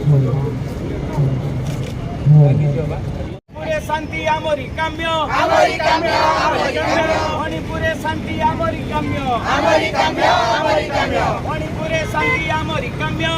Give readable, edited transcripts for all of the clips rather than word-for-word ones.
पूरे शांति आमोरी काम्य मणिपुरे शांति आमोरी काम्य मणिपुरे शांति आमोरी काम्य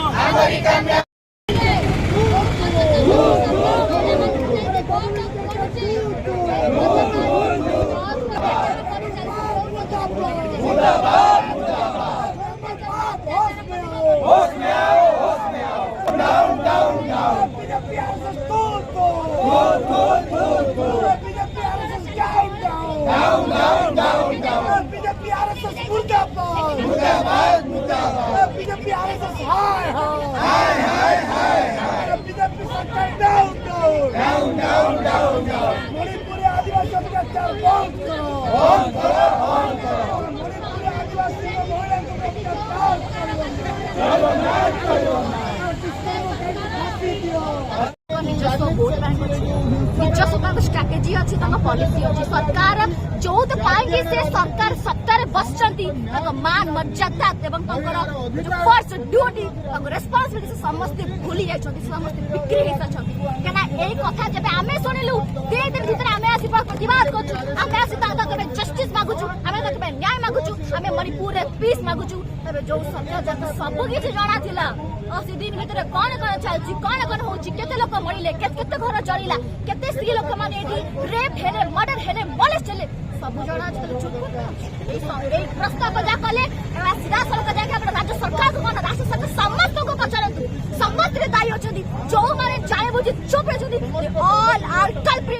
मणिपुरी आदिवासी अत्याचार बंद करो मणिपुरी आदिवासी महिला निजस्व स्ट्राटेजी अच्छी पॉलिसी अच्छी सरकार जो पाएंगे से सरकार सत्तार बसचंती मान मर्यादा एवं फर्स्ट ड्यूटी रेस्पॉन्सिबिलिटी समस्ते भूली जाइछंती समस्ते बिक्री हो सारी कना एई कथा जब आमे सुनिलु 2 दिन भीतर आमे आसी प्रतिवाद करछु आमे आसी तादा तबे जस्टिस मागुछु आमे तबे न्याय मागुछु आमे मणिपुर रे पीस मागुछु तबे जो सरकार जब सब किछि जणा थिला 80 दिन भीतर कोन चलछि कोन होछि केते लोक मरिले केते घर चलिला केते स्त्री लोक माने एठी रेप हेले मर्डर हेले मलेस चले सब जणा अछि चुप एई प्रस्ताव जा कले एवा सीधा सड़क जाके अपन राज्य सरकार को राज्य सरकार समस्त को पचारंतु समस्त दायी अछंती जो माने चाहे बुझी चुप रहछंती ऑल आर कल्प्रिट